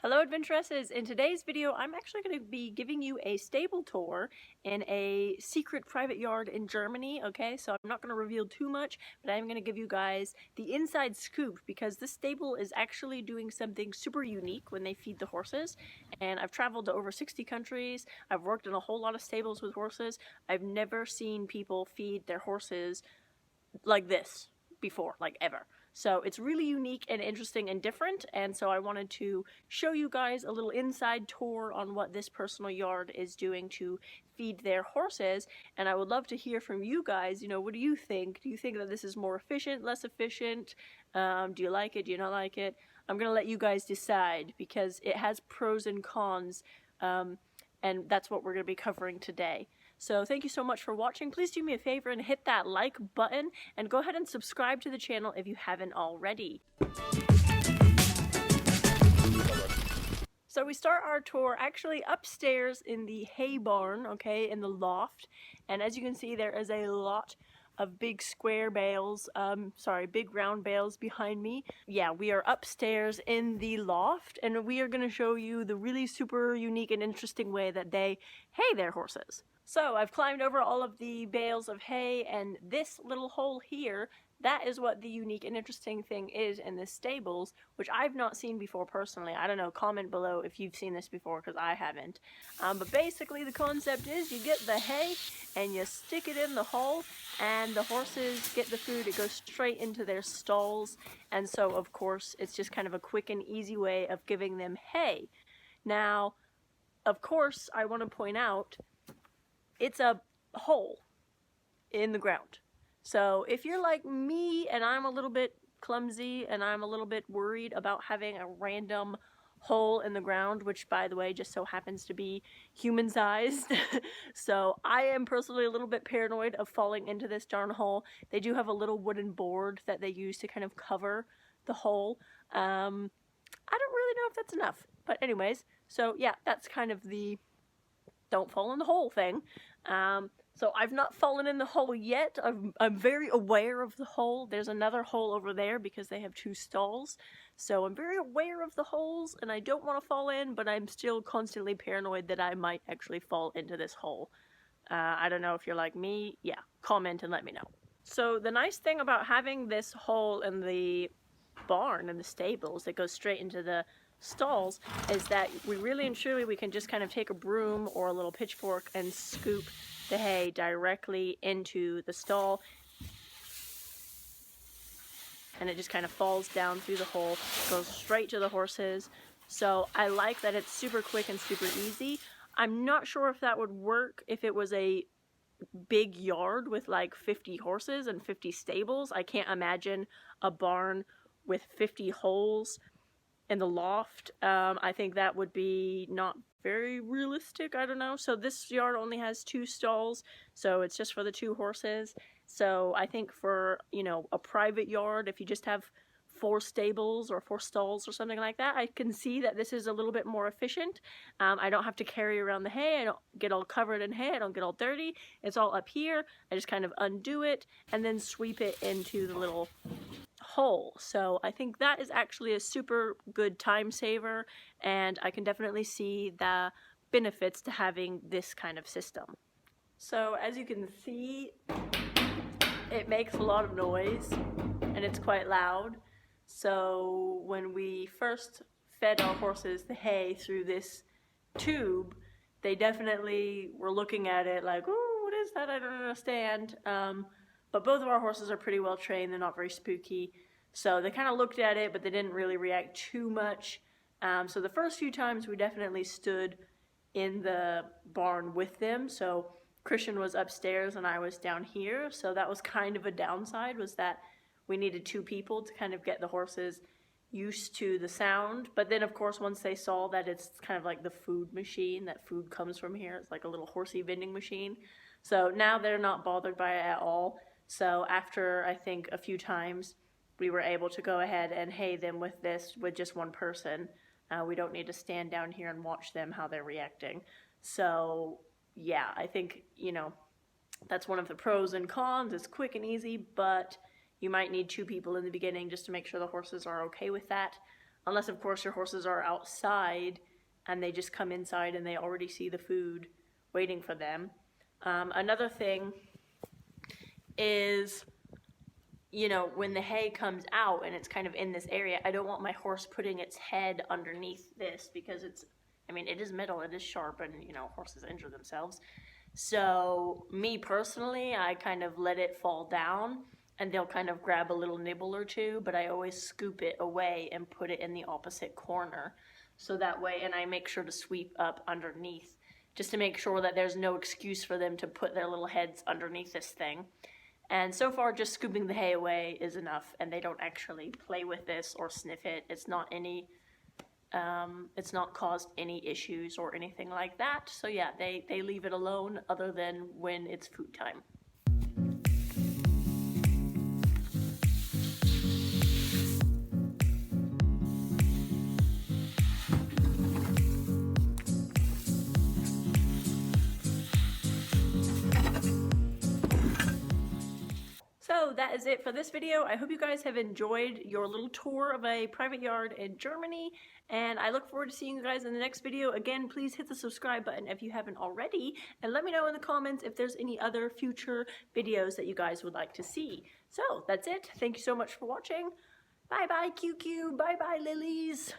Hello Adventuresses! In today's video I'm actually going to be giving you a stable tour in a secret private yard in Germany, okay? So I'm not going to reveal too much, but I'm going to give you guys the inside scoop because this stable is actually doing something super unique when they feed the horses. And I've traveled to over 60 countries, I've worked in a whole lot of stables with horses. I've never seen people feed their horses like this before, like ever. So it's really unique and interesting and different, and so I wanted to show you guys a little inside tour on what this personal yard is doing to feed their horses. And I would love to hear from you guys, what do you think? Do you think that this is more efficient, less efficient? Do you like it? Do you not like it? I'm gonna let you guys decide because it has pros and cons, and that's what we're gonna be covering today. So thank you so much for watching. Please do me a favor and hit that like button and go ahead and subscribe to the channel if you haven't already. So we start our tour actually upstairs in the hay barn, okay, in the loft. And as you can see, there is a lot of big square bales, big round bales behind me. Yeah, we are upstairs in the loft and we are going to show you the really super unique and interesting way that they hay their horses. So I've climbed over all of the bales of hay, and this little hole here, that is what the unique and interesting thing is in the stables, which I've not seen before personally. I don't know, comment below if you've seen this before, because I haven't. But basically the concept is you get the hay and you stick it in the hole, and the horses get the food. It goes straight into their stalls, and so of course it's just kind of a quick and easy way of giving them hay. Now, of course, I want to point out it's a hole in the ground. So if you're like me and I'm a little bit clumsy and I'm a little bit worried about having a random hole in the ground, which by the way just so happens to be human sized, so I am personally a little bit paranoid of falling into this darn hole. They do have a little wooden board that they use to kind of cover the hole. I don't really know if that's enough, but anyways, so yeah, that's kind of the don't fall in the hole thing. So I've not fallen in the hole yet. I'm very aware of the hole. There's another hole over there because they have two stalls. So I'm very aware of the holes and I don't want to fall in, but I'm still constantly paranoid that I might actually fall into this hole. I don't know if you're like me. Yeah, comment and let me know. So the nice thing about having this hole in the barn and the stables that goes straight into the stalls is that we really and truly we can just kind of take a broom or a little pitchfork and scoop the hay directly into the stall, and it just kind of falls down through the hole, goes straight to the horses. So I like that it's super quick and super easy. I'm not sure if that would work if it was a big yard with like 50 horses and 50 stables. I can't imagine a barn with 50 holes in the loft. I think that would be not very realistic. I don't know. So this yard only has 2 stalls, so it's just for the 2 horses. So I think for, a private yard, if you just have 4 stables or 4 stalls or something like that, I can see that this is a little bit more efficient. I don't have to carry around the hay. I don't get all covered in hay. I don't get all dirty. It's all up here. I just kind of undo it and then sweep it into the little hole. So I think that is actually a super good time saver, and I can definitely see the benefits to having this kind of system. So as you can see, it makes a lot of noise and it's quite loud. So when we first fed our horses the hay through this tube, they definitely were looking at it like, oh, what is that? I don't understand. But both of our horses are pretty well trained. They're not very spooky. So they kind of looked at it, but they didn't really react too much. So the first few times we definitely stood in the barn with them. So Christian was upstairs and I was down here. So that was kind of a downside, was that we needed 2 people to kind of get the horses used to the sound. But then of course once they saw that it's kind of like the food machine, that food comes from here, it's like a little horsey vending machine. So now they're not bothered by it at all. So after I think a few times we were able to go ahead and hay them with this with just 1 person. We don't need to stand down here and watch them how they're reacting. So yeah, I think, that's one of the pros and cons. It's quick and easy, but you might need 2 people in the beginning just to make sure the horses are okay with that. unless of course your horses are outside and they just come inside and they already see the food waiting for them. Another thing is, you know, when the hay comes out and it's kind of in this area, I don't want my horse putting its head underneath this, because it's, I mean, it is metal, it is sharp, and, you know, horses injure themselves. So me personally, I kind of let it fall down and they'll kind of grab a little nibble or two, but I always scoop it away and put it in the opposite corner. So that way, and I make sure to sweep up underneath, just to make sure that there's no excuse for them to put their little heads underneath this thing. And so far, just scooping the hay away is enough, and they don't actually play with this or sniff it. It's not caused any issues or anything like that. So yeah, they leave it alone other than when it's food time. So that is it for this video. I hope you guys have enjoyed your little tour of a private yard in Germany, and I look forward to seeing you guys in the next video. Again, please hit the subscribe button if you haven't already, and let me know in the comments if there's any other future videos that you guys would like to see. So that's it. Thank you so much for watching. Bye bye QQ, bye bye lilies.